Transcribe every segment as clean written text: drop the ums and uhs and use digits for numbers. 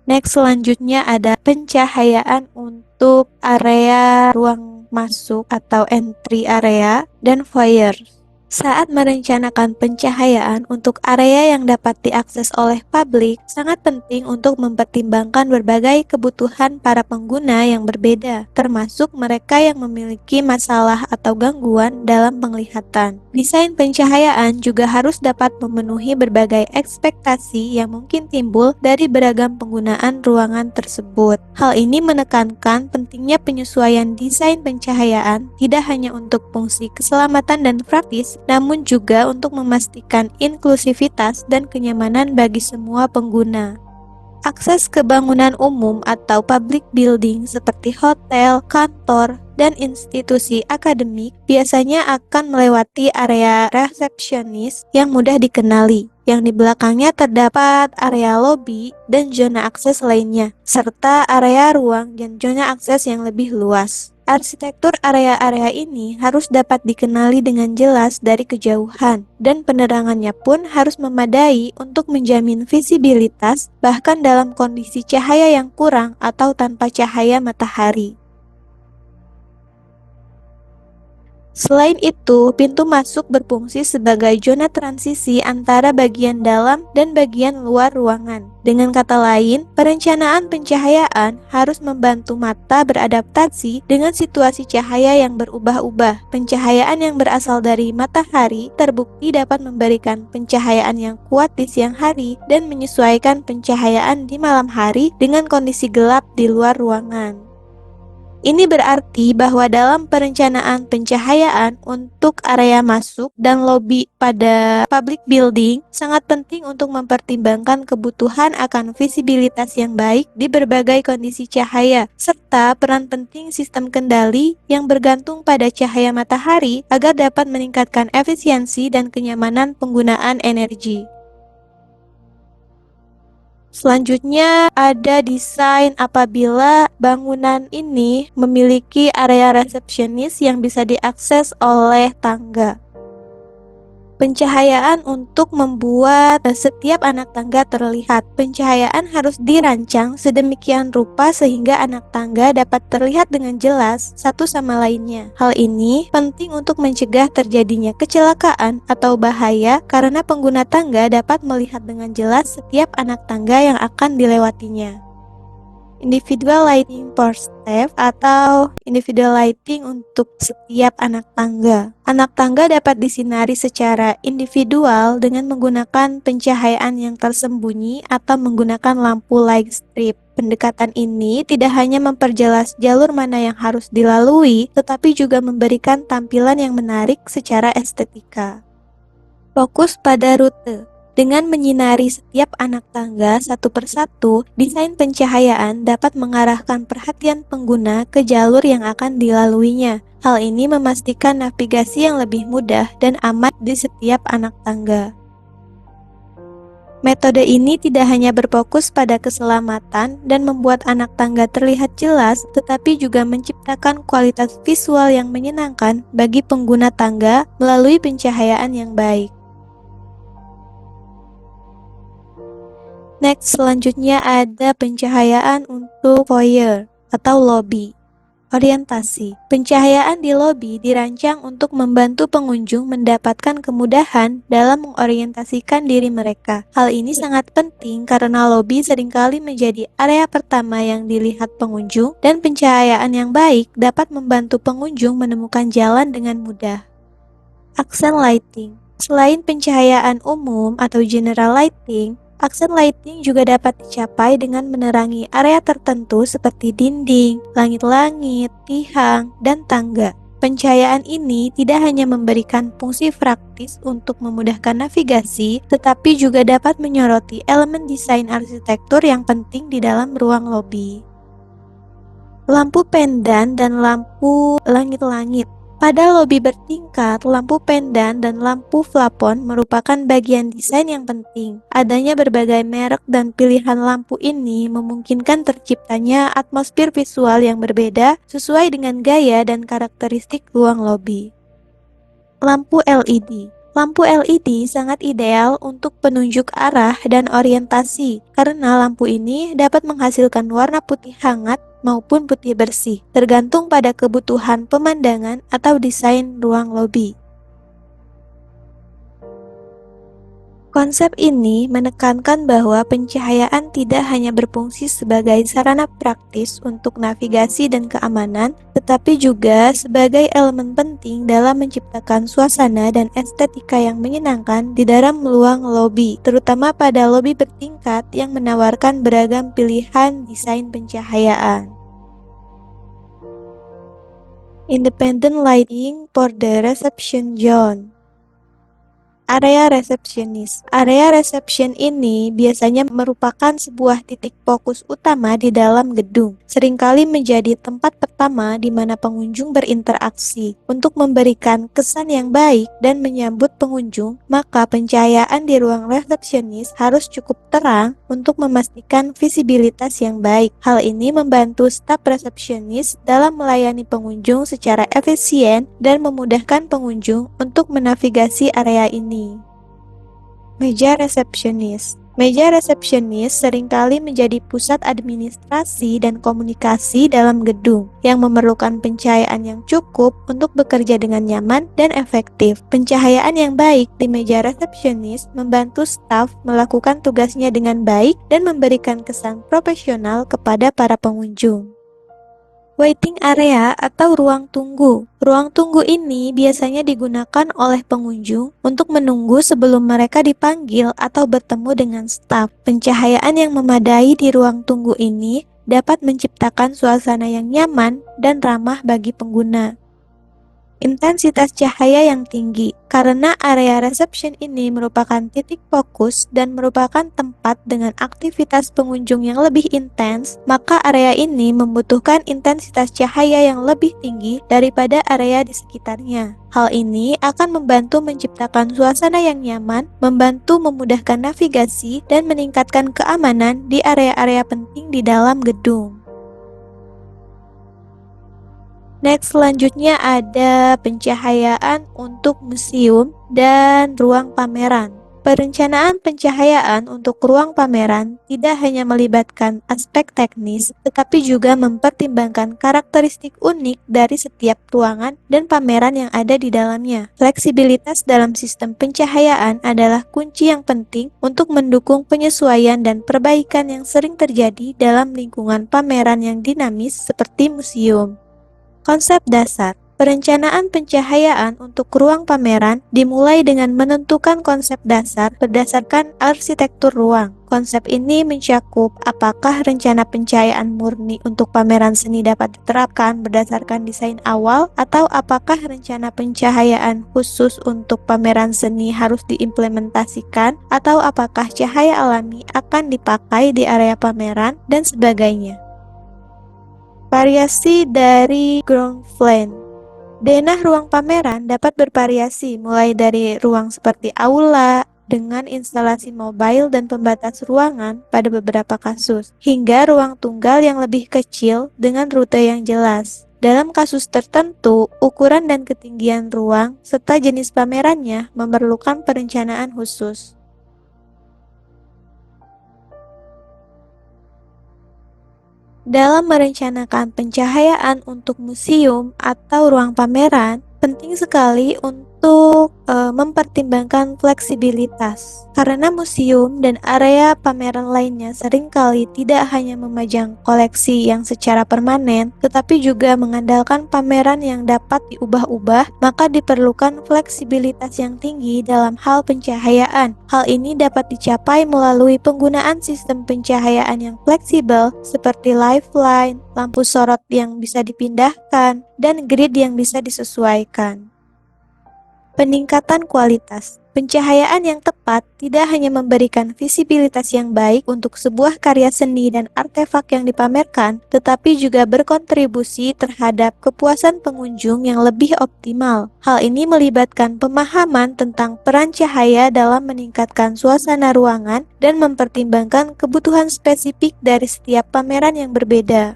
Next, selanjutnya ada pencahayaan untuk area ruang masuk atau entry area dan foyer. Saat merencanakan pencahayaan untuk area yang dapat diakses oleh publik, sangat penting untuk mempertimbangkan berbagai kebutuhan para pengguna yang berbeda, termasuk mereka yang memiliki masalah atau gangguan dalam penglihatan. Desain pencahayaan juga harus dapat memenuhi berbagai ekspektasi yang mungkin timbul dari beragam penggunaan ruangan tersebut. Hal ini menekankan pentingnya penyesuaian desain pencahayaan tidak hanya untuk fungsi keselamatan dan praktis, namun juga untuk memastikan inklusivitas dan kenyamanan bagi semua pengguna. Akses ke bangunan umum atau public building seperti hotel, kantor, dan institusi akademik biasanya akan melewati area resepsionis yang mudah dikenali, yang di belakangnya terdapat area lobi dan zona akses lainnya, serta area ruang dan zona akses yang lebih luas. Arsitektur area-area ini harus dapat dikenali dengan jelas dari kejauhan, dan penerangannya pun harus memadai untuk menjamin visibilitas, bahkan dalam kondisi cahaya yang kurang atau tanpa cahaya matahari. Selain itu, pintu masuk berfungsi sebagai zona transisi antara bagian dalam dan bagian luar ruangan. Dengan kata lain, perencanaan pencahayaan harus membantu mata beradaptasi dengan situasi cahaya yang berubah-ubah. Pencahayaan yang berasal dari matahari terbukti dapat memberikan pencahayaan yang kuat di siang hari dan menyesuaikan pencahayaan di malam hari dengan kondisi gelap di luar ruangan. Ini berarti bahwa dalam perencanaan pencahayaan untuk area masuk dan lobi pada public building, sangat penting untuk mempertimbangkan kebutuhan akan visibilitas yang baik di berbagai kondisi cahaya, serta peran penting sistem kendali yang bergantung pada cahaya matahari agar dapat meningkatkan efisiensi dan kenyamanan penggunaan energi. Selanjutnya ada desain apabila bangunan ini memiliki area resepsionis yang bisa diakses oleh tangga. Pencahayaan untuk membuat setiap anak tangga terlihat. Pencahayaan harus dirancang sedemikian rupa sehingga anak tangga dapat terlihat dengan jelas satu sama lainnya. Hal ini penting untuk mencegah terjadinya kecelakaan atau bahaya karena pengguna tangga dapat melihat dengan jelas setiap anak tangga yang akan dilewatinya. Individual lighting per step atau individual lighting untuk setiap anak tangga. Anak tangga dapat disinari secara individual dengan menggunakan pencahayaan yang tersembunyi atau menggunakan lampu light strip. Pendekatan ini tidak hanya memperjelas jalur mana yang harus dilalui, tetapi juga memberikan tampilan yang menarik secara estetika. Fokus pada rute. Dengan menyinari setiap anak tangga satu persatu, desain pencahayaan dapat mengarahkan perhatian pengguna ke jalur yang akan dilaluinya. Hal ini memastikan navigasi yang lebih mudah dan aman di setiap anak tangga. Metode ini tidak hanya berfokus pada keselamatan dan membuat anak tangga terlihat jelas, tetapi juga menciptakan kualitas visual yang menyenangkan bagi pengguna tangga melalui pencahayaan yang baik. Next, selanjutnya ada pencahayaan untuk foyer atau lobby. Orientasi. Pencahayaan di lobi dirancang untuk membantu pengunjung mendapatkan kemudahan dalam mengorientasikan diri mereka. Hal ini sangat penting karena lobi seringkali menjadi area pertama yang dilihat pengunjung, dan pencahayaan yang baik dapat membantu pengunjung menemukan jalan dengan mudah. Aksen lighting. Selain pencahayaan umum atau general lighting, aksen lighting juga dapat dicapai dengan menerangi area tertentu seperti dinding, langit-langit, tiang, dan tangga. Pencahayaan ini tidak hanya memberikan fungsi praktis untuk memudahkan navigasi, tetapi juga dapat menyoroti elemen desain arsitektur yang penting di dalam ruang lobi. Lampu pendan dan lampu langit-langit. Pada lobi bertingkat, lampu pendan dan lampu plafon merupakan bagian desain yang penting. Adanya berbagai merek dan pilihan lampu ini memungkinkan terciptanya atmosfer visual yang berbeda sesuai dengan gaya dan karakteristik ruang lobi. Lampu LED. Lampu LED sangat ideal untuk penunjuk arah dan orientasi karena lampu ini dapat menghasilkan warna putih hangat maupun putih bersih, tergantung pada kebutuhan pemandangan atau desain ruang lobi. Konsep ini menekankan bahwa pencahayaan tidak hanya berfungsi sebagai sarana praktis untuk navigasi dan keamanan, tetapi juga sebagai elemen penting dalam menciptakan suasana dan estetika yang menyenangkan di dalam ruang lobi, terutama pada lobi bertingkat yang menawarkan beragam pilihan desain pencahayaan. Independent lighting for the reception zone. Area resepsionis. Area resepsion ini biasanya merupakan sebuah titik fokus utama di dalam gedung, seringkali menjadi tempat pertama di mana pengunjung berinteraksi. Untuk memberikan kesan yang baik dan menyambut pengunjung, maka pencahayaan di ruang resepsionis harus cukup terang untuk memastikan visibilitas yang baik. Hal ini membantu staf resepsionis dalam melayani pengunjung secara efisien dan memudahkan pengunjung untuk menavigasi area ini. Meja resepsionis. Meja resepsionis seringkali menjadi pusat administrasi dan komunikasi dalam gedung yang memerlukan pencahayaan yang cukup untuk bekerja dengan nyaman dan efektif. Pencahayaan yang baik di meja resepsionis membantu staf melakukan tugasnya dengan baik dan memberikan kesan profesional kepada para pengunjung. Waiting area atau ruang tunggu. Ruang tunggu ini biasanya digunakan oleh pengunjung untuk menunggu sebelum mereka dipanggil atau bertemu dengan staf. Pencahayaan yang memadai di ruang tunggu ini dapat menciptakan suasana yang nyaman dan ramah bagi pengguna. Intensitas cahaya yang tinggi. Karena area reception ini merupakan titik fokus dan merupakan tempat dengan aktivitas pengunjung yang lebih intens, maka area ini membutuhkan intensitas cahaya yang lebih tinggi daripada area di sekitarnya. Hal ini akan membantu menciptakan suasana yang nyaman, membantu memudahkan navigasi, dan meningkatkan keamanan di area-area penting di dalam gedung. Next, selanjutnya ada pencahayaan untuk museum dan ruang pameran. Perencanaan pencahayaan untuk ruang pameran tidak hanya melibatkan aspek teknis, tetapi juga mempertimbangkan karakteristik unik dari setiap ruangan dan pameran yang ada di dalamnya. Fleksibilitas dalam sistem pencahayaan adalah kunci yang penting untuk mendukung penyesuaian dan perbaikan yang sering terjadi dalam lingkungan pameran yang dinamis seperti museum. Konsep dasar. Perencanaan pencahayaan untuk ruang pameran dimulai dengan menentukan konsep dasar berdasarkan arsitektur ruang. Konsep ini mencakup apakah rencana pencahayaan murni untuk pameran seni dapat diterapkan berdasarkan desain awal, atau apakah rencana pencahayaan khusus untuk pameran seni harus diimplementasikan, atau apakah cahaya alami akan dipakai di area pameran, dan sebagainya. Variasi dari ground plan. Denah ruang pameran dapat bervariasi mulai dari ruang seperti aula dengan instalasi mobile dan pembatas ruangan pada beberapa kasus, hingga ruang tunggal yang lebih kecil dengan rute yang jelas. Dalam kasus tertentu, ukuran dan ketinggian ruang serta jenis pamerannya memerlukan perencanaan khusus. Dalam merencanakan pencahayaan untuk museum atau ruang pameran, penting sekali untuk mempertimbangkan fleksibilitas. Karena museum dan area pameran lainnya seringkali tidak hanya memajang koleksi yang secara permanen, tetapi juga mengandalkan pameran yang dapat diubah-ubah, maka diperlukan fleksibilitas yang tinggi dalam hal pencahayaan. Hal ini dapat dicapai melalui penggunaan sistem pencahayaan yang fleksibel seperti lifeline, lampu sorot yang bisa dipindahkan, dan grid yang bisa disesuaikan. Peningkatan kualitas. Pencahayaan yang tepat tidak hanya memberikan visibilitas yang baik untuk sebuah karya seni dan artefak yang dipamerkan, tetapi juga berkontribusi terhadap kepuasan pengunjung yang lebih optimal. Hal ini melibatkan pemahaman tentang peran cahaya dalam meningkatkan suasana ruangan dan mempertimbangkan kebutuhan spesifik dari setiap pameran yang berbeda.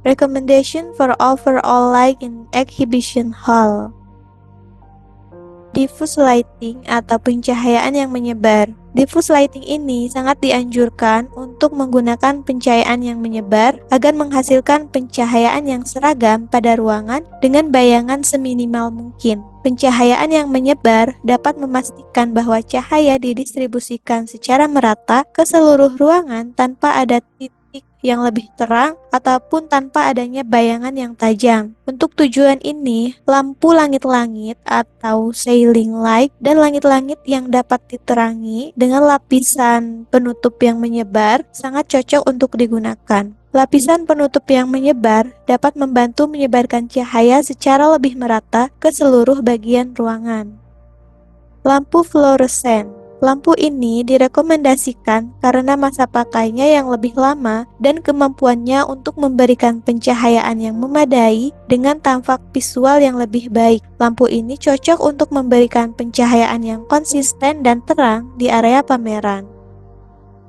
Recommendation for overall light in exhibition hall. diffuse lighting atau pencahayaan yang menyebar. Diffuse lighting ini sangat dianjurkan untuk menggunakan pencahayaan yang menyebar agar menghasilkan pencahayaan yang seragam pada ruangan dengan bayangan seminimal mungkin. Pencahayaan yang menyebar dapat memastikan bahwa cahaya didistribusikan secara merata ke seluruh ruangan tanpa ada titik yang lebih terang ataupun tanpa adanya bayangan yang tajam. Untuk tujuan ini, lampu langit-langit atau ceiling light dan langit-langit yang dapat diterangi dengan lapisan penutup yang menyebar sangat cocok untuk digunakan. Lapisan penutup yang menyebar dapat membantu menyebarkan cahaya secara lebih merata ke seluruh bagian ruangan. Lampu fluoresen. Lampu ini direkomendasikan karena masa pakainya yang lebih lama dan kemampuannya untuk memberikan pencahayaan yang memadai dengan tampak visual yang lebih baik. Lampu ini cocok untuk memberikan pencahayaan yang konsisten dan terang di area pameran.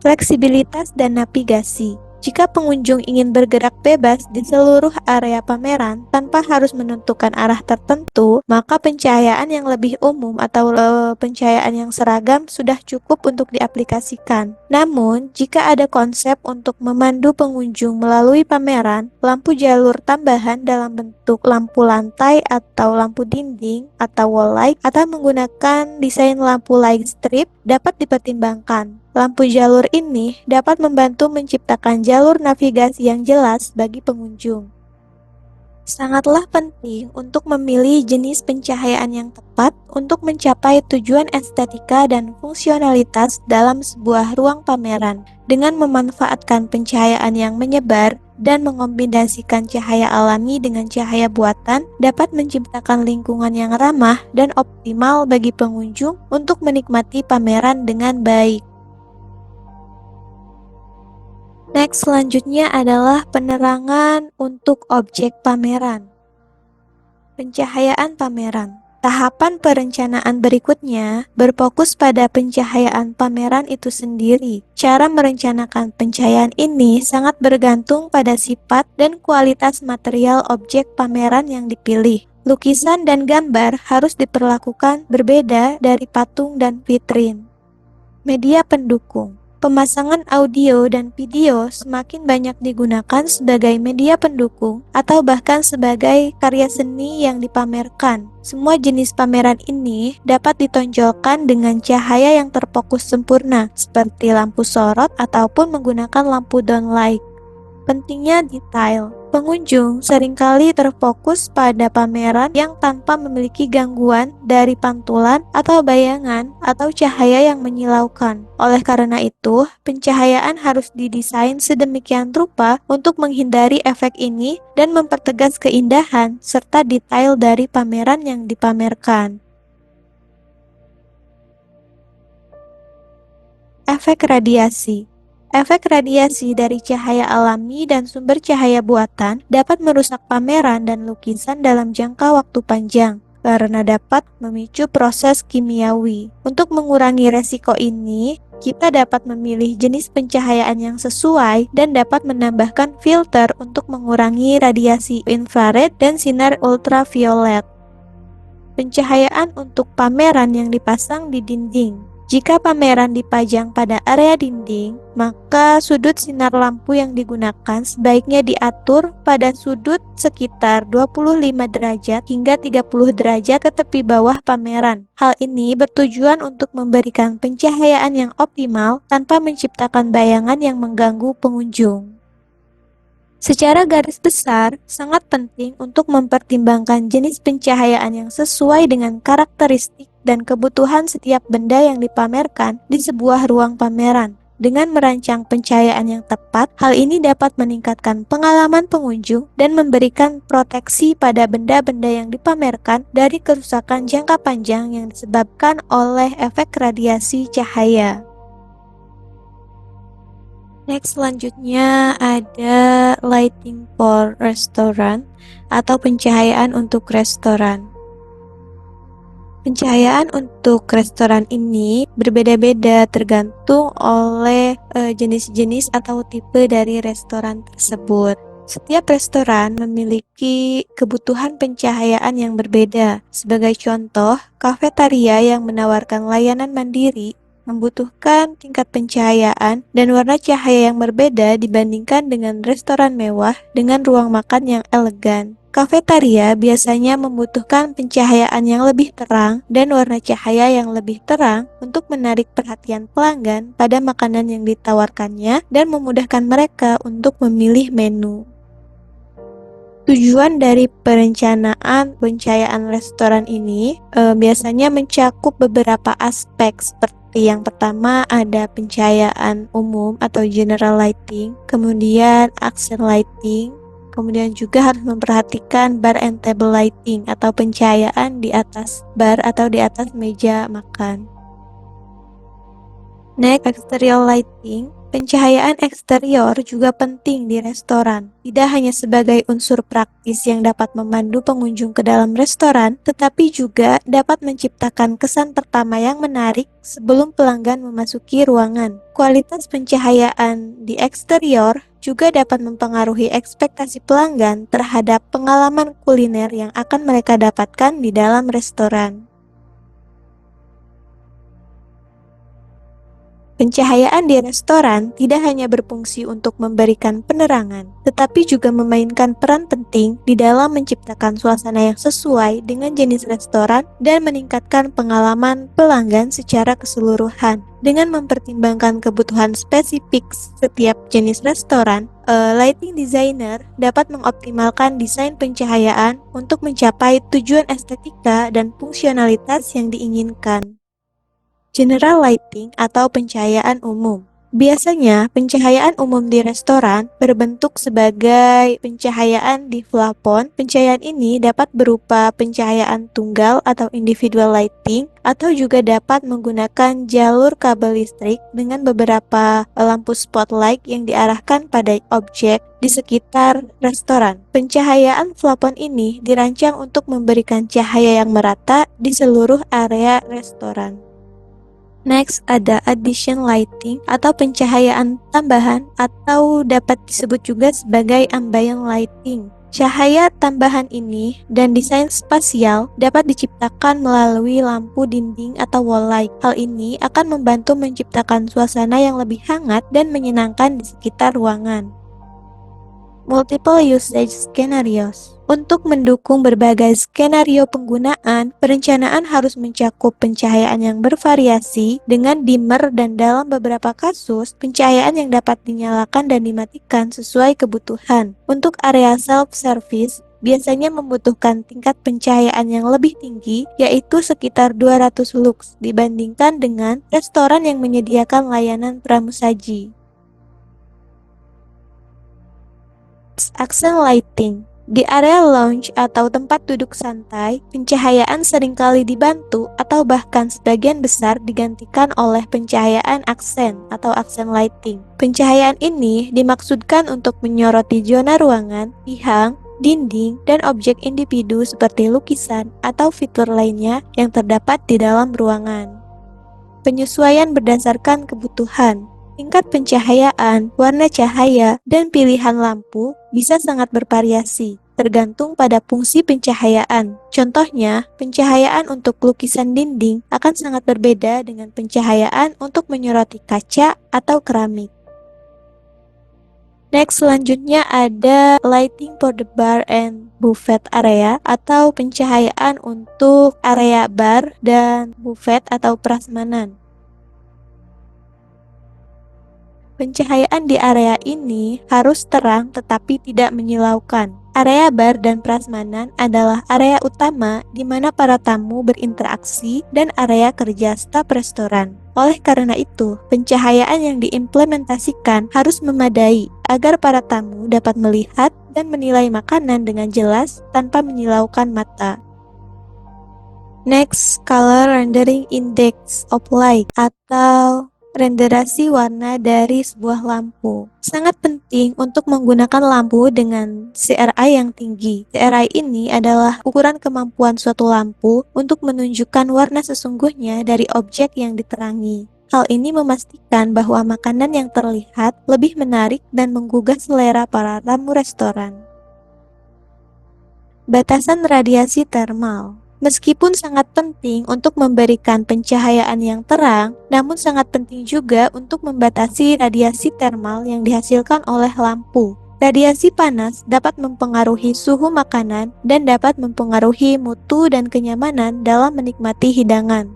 Fleksibilitas dan navigasi. Jika pengunjung ingin bergerak bebas di seluruh area pameran tanpa harus menentukan arah tertentu, maka pencahayaan yang lebih umum atau pencahayaan yang seragam sudah cukup untuk diaplikasikan. Namun, jika ada konsep untuk memandu pengunjung melalui pameran, lampu jalur tambahan dalam bentuk lampu lantai atau lampu dinding atau wall light atau menggunakan desain lampu light strip dapat dipertimbangkan. Lampu jalur ini dapat membantu menciptakan jalur navigasi yang jelas bagi pengunjung. Sangatlah penting untuk memilih jenis pencahayaan yang tepat untuk mencapai tujuan estetika dan fungsionalitas dalam sebuah ruang pameran. Dengan memanfaatkan pencahayaan yang menyebar dan mengombinasikan cahaya alami dengan cahaya buatan, dapat menciptakan lingkungan yang ramah dan optimal bagi pengunjung untuk menikmati pameran dengan baik. Next, selanjutnya adalah penerangan untuk objek pameran. Pencahayaan pameran. Tahapan perencanaan berikutnya berfokus pada pencahayaan pameran itu sendiri. Cara merencanakan pencahayaan ini sangat bergantung pada sifat dan kualitas material objek pameran yang dipilih. Lukisan dan gambar harus diperlakukan berbeda dari patung dan vitrin. Media pendukung. Pemasangan audio dan video semakin banyak digunakan sebagai media pendukung atau bahkan sebagai karya seni yang dipamerkan. Semua jenis pameran ini dapat ditonjolkan dengan cahaya yang terfokus sempurna, seperti lampu sorot ataupun menggunakan lampu downlight. Pentingnya detail. Pengunjung seringkali terfokus pada pameran yang tanpa memiliki gangguan dari pantulan atau bayangan atau cahaya yang menyilaukan. Oleh karena itu, pencahayaan harus didesain sedemikian rupa untuk menghindari efek ini dan mempertegas keindahan serta detail dari pameran yang dipamerkan. Efek radiasi. Efek radiasi dari cahaya alami dan sumber cahaya buatan dapat merusak pameran dan lukisan dalam jangka waktu panjang karena dapat memicu proses kimiawi. Untuk mengurangi resiko ini, kita dapat memilih jenis pencahayaan yang sesuai dan dapat menambahkan filter untuk mengurangi radiasi infrared dan sinar ultraviolet. Pencahayaan untuk pameran yang dipasang di dinding. Jika pameran dipajang pada area dinding, maka sudut sinar lampu yang digunakan sebaiknya diatur pada sudut sekitar 25 derajat hingga 30 derajat ke tepi bawah pameran. Hal ini bertujuan untuk memberikan pencahayaan yang optimal tanpa menciptakan bayangan yang mengganggu pengunjung. Secara garis besar, sangat penting untuk mempertimbangkan jenis pencahayaan yang sesuai dengan karakteristik dan kebutuhan setiap benda yang dipamerkan di sebuah ruang pameran. Dengan merancang pencahayaan yang tepat, hal ini dapat meningkatkan pengalaman pengunjung dan memberikan proteksi pada benda-benda yang dipamerkan dari kerusakan jangka panjang yang disebabkan oleh efek radiasi cahaya. Next, selanjutnya ada lighting for restaurant atau pencahayaan untuk restoran. Pencahayaan untuk restoran ini berbeda-beda tergantung oleh jenis-jenis atau tipe dari restoran tersebut. Setiap restoran memiliki kebutuhan pencahayaan yang berbeda. Sebagai contoh, kafetaria yang menawarkan layanan mandiri membutuhkan tingkat pencahayaan dan warna cahaya yang berbeda dibandingkan dengan restoran mewah dengan ruang makan yang elegan. Kafetaria biasanya membutuhkan pencahayaan yang lebih terang dan warna cahaya yang lebih terang untuk menarik perhatian pelanggan pada makanan yang ditawarkannya dan memudahkan mereka untuk memilih menu. Tujuan dari perencanaan pencahayaan restoran ini biasanya mencakup beberapa aspek seperti yang pertama ada pencahayaan umum atau general lighting, kemudian accent lighting, kemudian juga harus memperhatikan bar and table lighting atau pencahayaan di atas bar atau di atas meja makan. Next, exterior lighting. Pencahayaan eksterior juga penting di restoran. Tidak hanya sebagai unsur praktis yang dapat memandu pengunjung ke dalam restoran, tetapi juga dapat menciptakan kesan pertama yang menarik sebelum pelanggan memasuki ruangan. Kualitas pencahayaan di eksterior juga dapat mempengaruhi ekspektasi pelanggan terhadap pengalaman kuliner yang akan mereka dapatkan di dalam restoran. Pencahayaan di restoran tidak hanya berfungsi untuk memberikan penerangan, tetapi juga memainkan peran penting di dalam menciptakan suasana yang sesuai dengan jenis restoran dan meningkatkan pengalaman pelanggan secara keseluruhan. Dengan mempertimbangkan kebutuhan spesifik setiap jenis restoran, lighting designer dapat mengoptimalkan desain pencahayaan untuk mencapai tujuan estetika dan fungsionalitas yang diinginkan. General lighting atau pencahayaan umum. Biasanya, pencahayaan umum di restoran berbentuk sebagai pencahayaan di plafon. Pencahayaan ini dapat berupa pencahayaan tunggal atau individual lighting, atau juga dapat menggunakan jalur kabel listrik dengan beberapa lampu spotlight yang diarahkan pada objek di sekitar restoran. Pencahayaan plafon ini dirancang untuk memberikan cahaya yang merata di seluruh area restoran. Next, ada addition lighting atau pencahayaan tambahan atau dapat disebut juga sebagai ambient lighting. Cahaya tambahan ini dan desain spasial dapat diciptakan melalui lampu dinding atau wall light. Hal ini akan membantu menciptakan suasana yang lebih hangat dan menyenangkan di sekitar ruangan. Multiple usage scenarios. Untuk mendukung berbagai skenario penggunaan, perencanaan harus mencakup pencahayaan yang bervariasi dengan dimmer dan dalam beberapa kasus, pencahayaan yang dapat dinyalakan dan dimatikan sesuai kebutuhan. Untuk area self-service, biasanya membutuhkan tingkat pencahayaan yang lebih tinggi, yaitu sekitar 200 lux dibandingkan dengan restoran yang menyediakan layanan pramusaji. Accent lighting. Di area lounge atau tempat duduk santai, pencahayaan seringkali dibantu atau bahkan sebagian besar digantikan oleh pencahayaan aksen atau accent lighting. Pencahayaan ini dimaksudkan untuk menyoroti zona ruangan, tiang, dinding, dan objek individu seperti lukisan atau fitur lainnya yang terdapat di dalam ruangan. Penyesuaian berdasarkan kebutuhan. Tingkat pencahayaan, warna cahaya, dan pilihan lampu bisa sangat bervariasi, tergantung pada fungsi pencahayaan. Contohnya, pencahayaan untuk lukisan dinding akan sangat berbeda dengan pencahayaan untuk menyoroti kaca atau keramik. Next, selanjutnya ada lighting for the bar and buffet area atau pencahayaan untuk area bar dan buffet atau prasmanan. Pencahayaan di area ini harus terang tetapi tidak menyilaukan. Area bar dan prasmanan adalah area utama di mana para tamu berinteraksi dan area kerja staf restoran. Oleh karena itu, pencahayaan yang diimplementasikan harus memadai agar para tamu dapat melihat dan menilai makanan dengan jelas tanpa menyilaukan mata. Next, color rendering index of light atau renderasi warna dari sebuah lampu. Sangat penting untuk menggunakan lampu dengan CRI yang tinggi. CRI ini adalah ukuran kemampuan suatu lampu untuk menunjukkan warna sesungguhnya dari objek yang diterangi. Hal ini memastikan bahwa makanan yang terlihat lebih menarik dan menggugah selera para tamu restoran. Batasan radiasi termal. Meskipun sangat penting untuk memberikan pencahayaan yang terang, namun sangat penting juga untuk membatasi radiasi termal yang dihasilkan oleh lampu. Radiasi panas dapat mempengaruhi suhu makanan dan dapat mempengaruhi mutu dan kenyamanan dalam menikmati hidangan.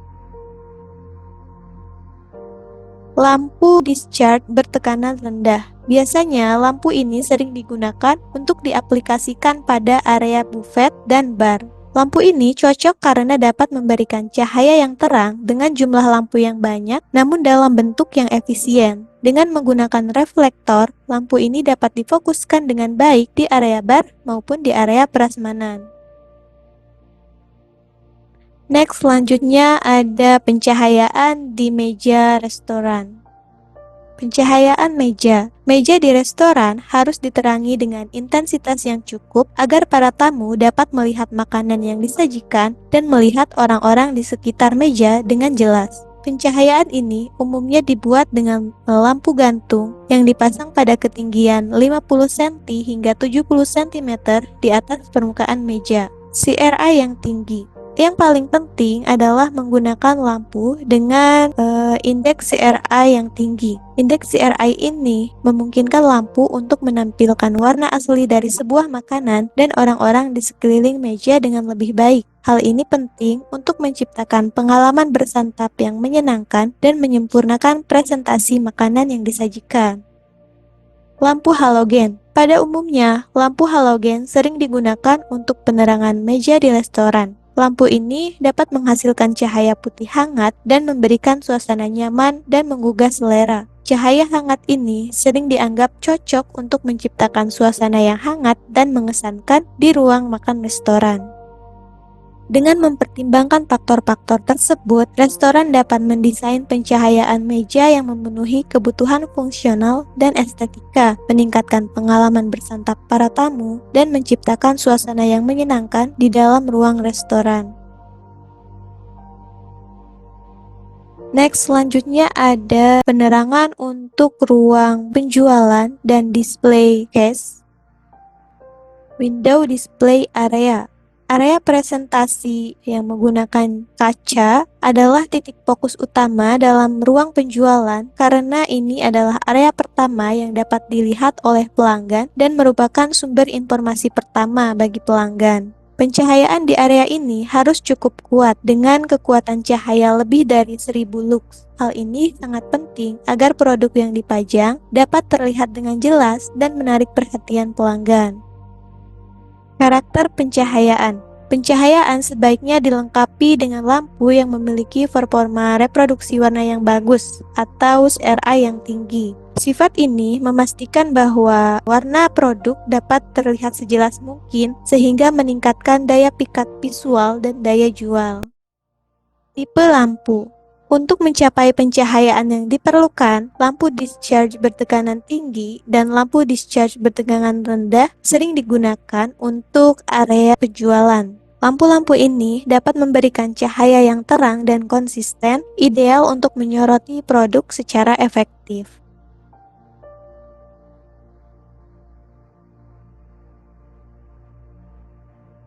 Lampu discharge bertekanan rendah. Biasanya, lampu ini sering digunakan untuk diaplikasikan pada area buffet dan bar. Lampu ini cocok karena dapat memberikan cahaya yang terang dengan jumlah lampu yang banyak, namun dalam bentuk yang efisien. Dengan menggunakan reflektor, lampu ini dapat difokuskan dengan baik di area bar maupun di area prasmanan. Next, selanjutnya ada pencahayaan di meja restoran. Pencahayaan meja. Meja di restoran harus diterangi dengan intensitas yang cukup agar para tamu dapat melihat makanan yang disajikan dan melihat orang-orang di sekitar meja dengan jelas. Pencahayaan ini umumnya dibuat dengan lampu gantung yang dipasang pada ketinggian 50 cm hingga 70 cm di atas permukaan meja. CRI yang tinggi. Yang paling penting adalah menggunakan lampu dengan indeks CRI yang tinggi. Indeks CRI ini memungkinkan lampu untuk menampilkan warna asli dari sebuah makanan dan orang-orang di sekeliling meja dengan lebih baik. Hal ini penting untuk menciptakan pengalaman bersantap yang menyenangkan dan menyempurnakan presentasi makanan yang disajikan. Lampu halogen. Pada umumnya, lampu halogen sering digunakan untuk penerangan meja di restoran. Lampu ini dapat menghasilkan cahaya putih hangat dan memberikan suasana nyaman dan menggugah selera. Cahaya hangat ini sering dianggap cocok untuk menciptakan suasana yang hangat dan mengesankan di ruang makan restoran. Dengan mempertimbangkan faktor-faktor tersebut, restoran dapat mendesain pencahayaan meja yang memenuhi kebutuhan fungsional dan estetika, meningkatkan pengalaman bersantap para tamu, dan menciptakan suasana yang menyenangkan di dalam ruang restoran. Next, selanjutnya ada penerangan untuk ruang penjualan dan display case. Window display area. Area presentasi yang menggunakan kaca adalah titik fokus utama dalam ruang penjualan karena ini adalah area pertama yang dapat dilihat oleh pelanggan dan merupakan sumber informasi pertama bagi pelanggan. Pencahayaan di area ini harus cukup kuat dengan kekuatan cahaya lebih dari 1000 lux. Hal ini sangat penting agar produk yang dipajang dapat terlihat dengan jelas dan menarik perhatian pelanggan. Karakter pencahayaan. Pencahayaan sebaiknya dilengkapi dengan lampu yang memiliki performa reproduksi warna yang bagus atau CRI yang tinggi. Sifat ini memastikan bahwa warna produk dapat terlihat sejelas mungkin sehingga meningkatkan daya pikat visual dan daya jual. Tipe lampu. Untuk mencapai pencahayaan yang diperlukan, lampu discharge bertekanan tinggi dan lampu discharge bertekanan rendah sering digunakan untuk area penjualan. Lampu-lampu ini dapat memberikan cahaya yang terang dan konsisten, ideal untuk menyoroti produk secara efektif.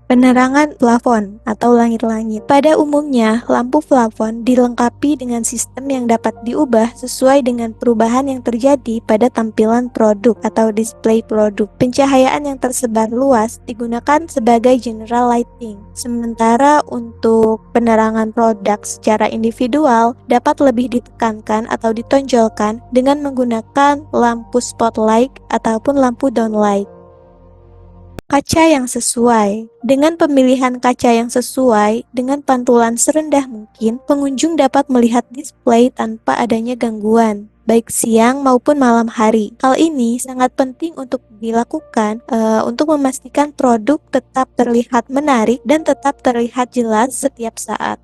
Penerangan plafon atau langit-langit. Pada umumnya, lampu plafon dilengkapi dengan sistem yang dapat diubah sesuai dengan perubahan yang terjadi pada tampilan produk atau display produk. Pencahayaan yang tersebar luas digunakan sebagai general lighting. Sementara untuk penerangan produk secara individual dapat lebih ditekankan atau ditonjolkan dengan menggunakan lampu spotlight ataupun lampu downlight. Kaca yang sesuai. Dengan pemilihan kaca yang sesuai, dengan pantulan serendah mungkin, pengunjung dapat melihat display tanpa adanya gangguan, baik siang maupun malam hari. Hal ini sangat penting untuk dilakukan untuk memastikan produk tetap terlihat menarik dan tetap terlihat jelas setiap saat.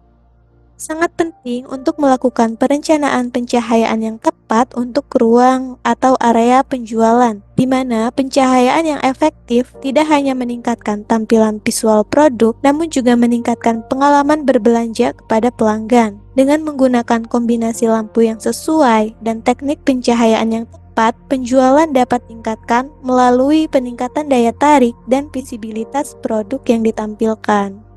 Sangat penting untuk melakukan perencanaan pencahayaan yang tepat tepat untuk ruang atau area penjualan, di mana pencahayaan yang efektif tidak hanya meningkatkan tampilan visual produk, namun juga meningkatkan pengalaman berbelanja kepada pelanggan. Dengan menggunakan kombinasi lampu yang sesuai dan teknik pencahayaan yang tepat, penjualan dapat tingkatkan melalui peningkatan daya tarik dan visibilitas produk yang ditampilkan.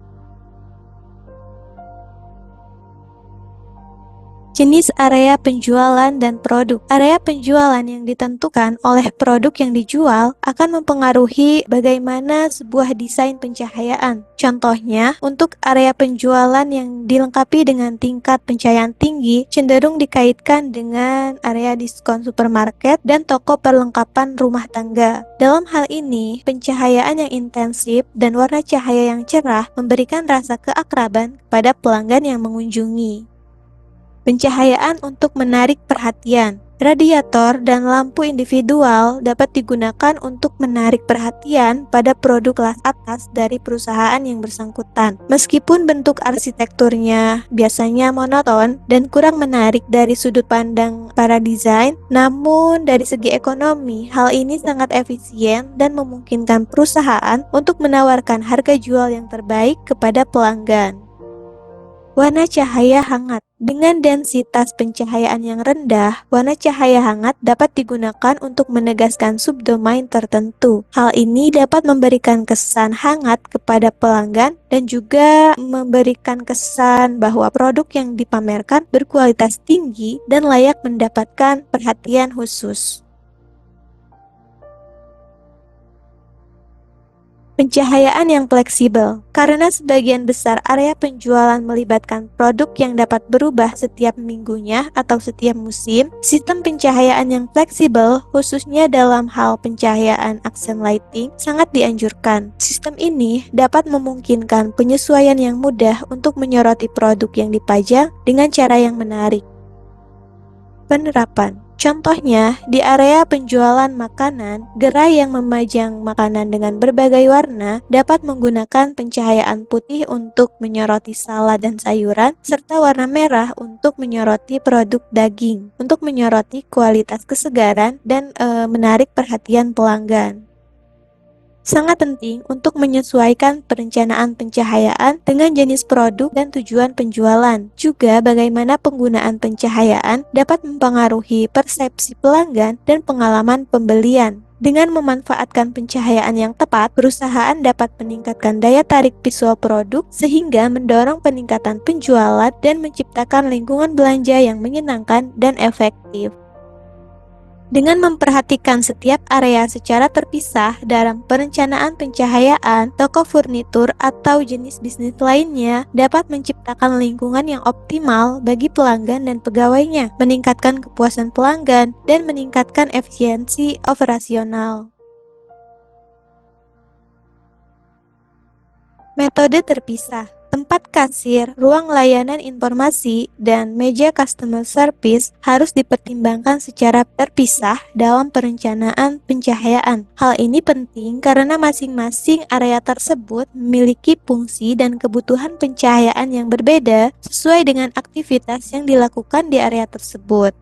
Jenis area penjualan dan produk. Area penjualan yang ditentukan oleh produk yang dijual akan mempengaruhi bagaimana sebuah desain pencahayaan. Contohnya, untuk area penjualan yang dilengkapi dengan tingkat pencahayaan tinggi cenderung dikaitkan dengan area diskon supermarket dan toko perlengkapan rumah tangga. Dalam hal ini, pencahayaan yang intensif dan warna cahaya yang cerah memberikan rasa keakraban kepada pelanggan yang mengunjungi. Pencahayaan untuk menarik perhatian. Radiator dan lampu individual dapat digunakan untuk menarik perhatian pada produk kelas atas dari perusahaan yang bersangkutan. Meskipun bentuk arsitekturnya biasanya monoton dan kurang menarik dari sudut pandang para desain, namun dari segi ekonomi, hal ini sangat efisien dan memungkinkan perusahaan untuk menawarkan harga jual yang terbaik kepada pelanggan. Warna cahaya hangat. Dengan densitas pencahayaan yang rendah, warna cahaya hangat dapat digunakan untuk menegaskan subdomain tertentu. Hal ini dapat memberikan kesan hangat kepada pelanggan dan juga memberikan kesan bahwa produk yang dipamerkan berkualitas tinggi dan layak mendapatkan perhatian khusus. Pencahayaan yang fleksibel. Karena sebagian besar area penjualan melibatkan produk yang dapat berubah setiap minggunya atau setiap musim, sistem pencahayaan yang fleksibel, khususnya dalam hal pencahayaan accent lighting, sangat dianjurkan. Sistem ini dapat memungkinkan penyesuaian yang mudah untuk menyoroti produk yang dipajang dengan cara yang menarik. Penerapan. Contohnya, di area penjualan makanan, gerai yang memajang makanan dengan berbagai warna dapat menggunakan pencahayaan putih untuk menyoroti salad dan sayuran, serta warna merah untuk menyoroti produk daging, untuk menyoroti kualitas kesegaran dan menarik perhatian pelanggan. Sangat penting untuk menyesuaikan perencanaan pencahayaan dengan jenis produk dan tujuan penjualan. Juga bagaimana penggunaan pencahayaan dapat mempengaruhi persepsi pelanggan dan pengalaman pembelian. Dengan memanfaatkan pencahayaan yang tepat, perusahaan dapat meningkatkan daya tarik visual produk sehingga mendorong peningkatan penjualan dan menciptakan lingkungan belanja yang menyenangkan dan efektif. Dengan memperhatikan setiap area secara terpisah dalam perencanaan pencahayaan, toko furnitur atau jenis bisnis lainnya dapat menciptakan lingkungan yang optimal bagi pelanggan dan pegawainya, meningkatkan kepuasan pelanggan, dan meningkatkan efisiensi operasional. Metode terpisah. Tempat kasir, ruang layanan informasi, dan meja customer service harus dipertimbangkan secara terpisah dalam perencanaan pencahayaan. Hal ini penting karena masing-masing area tersebut memiliki fungsi dan kebutuhan pencahayaan yang berbeda sesuai dengan aktivitas yang dilakukan di area tersebut.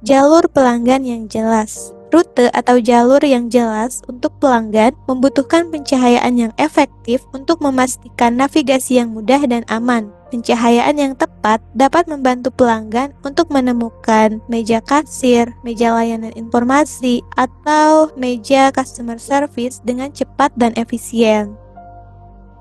Jalur pelanggan yang jelas. Rute atau jalur yang jelas untuk pelanggan membutuhkan pencahayaan yang efektif untuk memastikan navigasi yang mudah dan aman. Pencahayaan yang tepat dapat membantu pelanggan untuk menemukan meja kasir, meja layanan informasi, atau meja customer service dengan cepat dan efisien.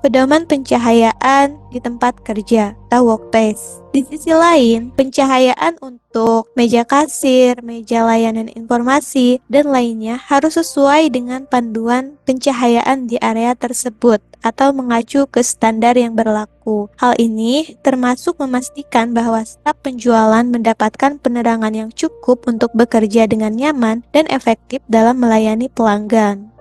Pedoman pencahayaan di tempat kerja atau workplace. Di sisi lain, pencahayaan untuk meja kasir, meja layanan informasi, dan lainnya harus sesuai dengan panduan pencahayaan di area tersebut atau mengacu ke standar yang berlaku. Hal ini termasuk memastikan bahwa staf penjualan mendapatkan penerangan yang cukup untuk bekerja dengan nyaman dan efektif dalam melayani pelanggan.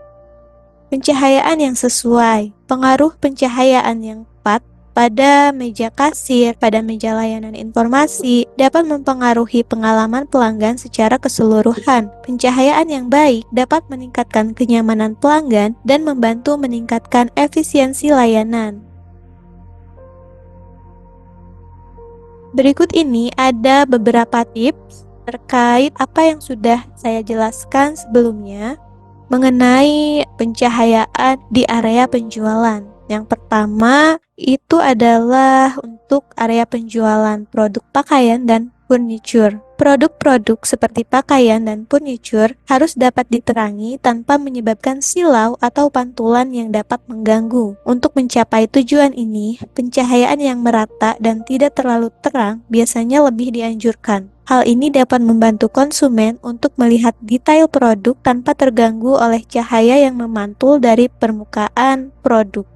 Pencahayaan yang sesuai. Pengaruh pencahayaan yang tepat pada meja kasir, pada meja layanan informasi dapat mempengaruhi pengalaman pelanggan secara keseluruhan. Pencahayaan yang baik dapat meningkatkan kenyamanan pelanggan dan membantu meningkatkan efisiensi layanan. Berikut ini ada beberapa tips terkait apa yang sudah saya jelaskan sebelumnya mengenai pencahayaan di area penjualan. Yang pertama itu adalah untuk area penjualan produk pakaian dan furniture. Produk-produk seperti pakaian dan furniture harus dapat diterangi tanpa menyebabkan silau atau pantulan yang dapat mengganggu. Untuk mencapai tujuan ini, pencahayaan yang merata dan tidak terlalu terang biasanya lebih dianjurkan. Hal ini dapat membantu konsumen untuk melihat detail produk tanpa terganggu oleh cahaya yang memantul dari permukaan produk.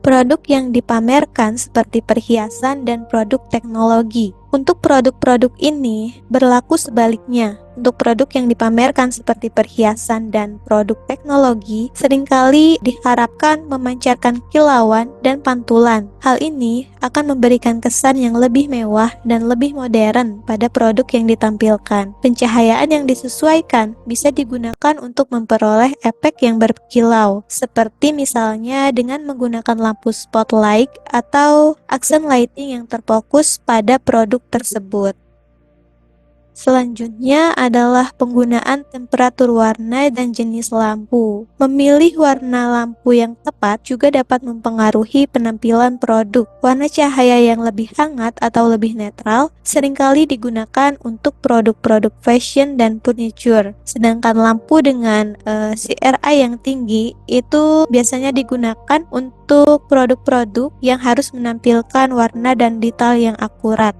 Produk yang dipamerkan seperti perhiasan dan produk teknologi. Untuk produk-produk ini berlaku sebaliknya. Untuk produk yang dipamerkan seperti perhiasan dan produk teknologi seringkali diharapkan memancarkan kilauan dan pantulan. Hal ini akan memberikan kesan yang lebih mewah dan lebih modern pada produk yang ditampilkan. Pencahayaan yang disesuaikan bisa digunakan untuk memperoleh efek yang berkilau, seperti misalnya dengan menggunakan lampu spotlight atau aksen lighting yang terfokus pada produk tersebut. Selanjutnya adalah penggunaan temperatur warna dan jenis lampu. Memilih warna lampu yang tepat juga dapat mempengaruhi penampilan produk. Warna cahaya yang lebih hangat atau lebih netral seringkali digunakan untuk produk-produk fashion dan furniture. Sedangkan lampu dengan CRI yang tinggi itu biasanya digunakan untuk produk-produk yang harus menampilkan warna dan detail yang akurat.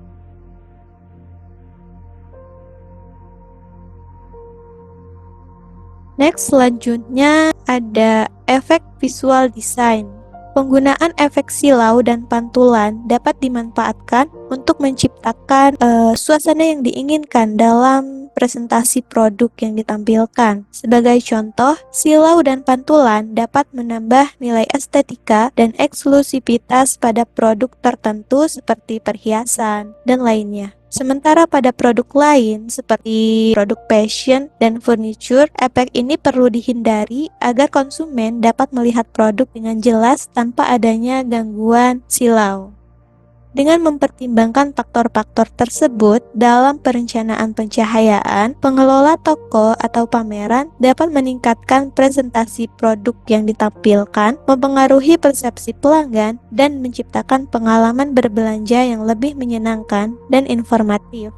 Next, selanjutnya ada efek visual design. Penggunaan efek silau dan pantulan dapat dimanfaatkan untuk menciptakan suasana yang diinginkan dalam presentasi produk yang ditampilkan. Sebagai contoh, silau dan pantulan dapat menambah nilai estetika dan eksklusivitas pada produk tertentu seperti perhiasan dan lainnya. Sementara pada produk lain seperti produk fashion dan furniture, efek ini perlu dihindari agar konsumen dapat melihat produk dengan jelas tanpa adanya gangguan silau. Dengan mempertimbangkan faktor-faktor tersebut dalam perencanaan pencahayaan, pengelola toko atau pameran dapat meningkatkan presentasi produk yang ditampilkan, mempengaruhi persepsi pelanggan, dan menciptakan pengalaman berbelanja yang lebih menyenangkan dan informatif.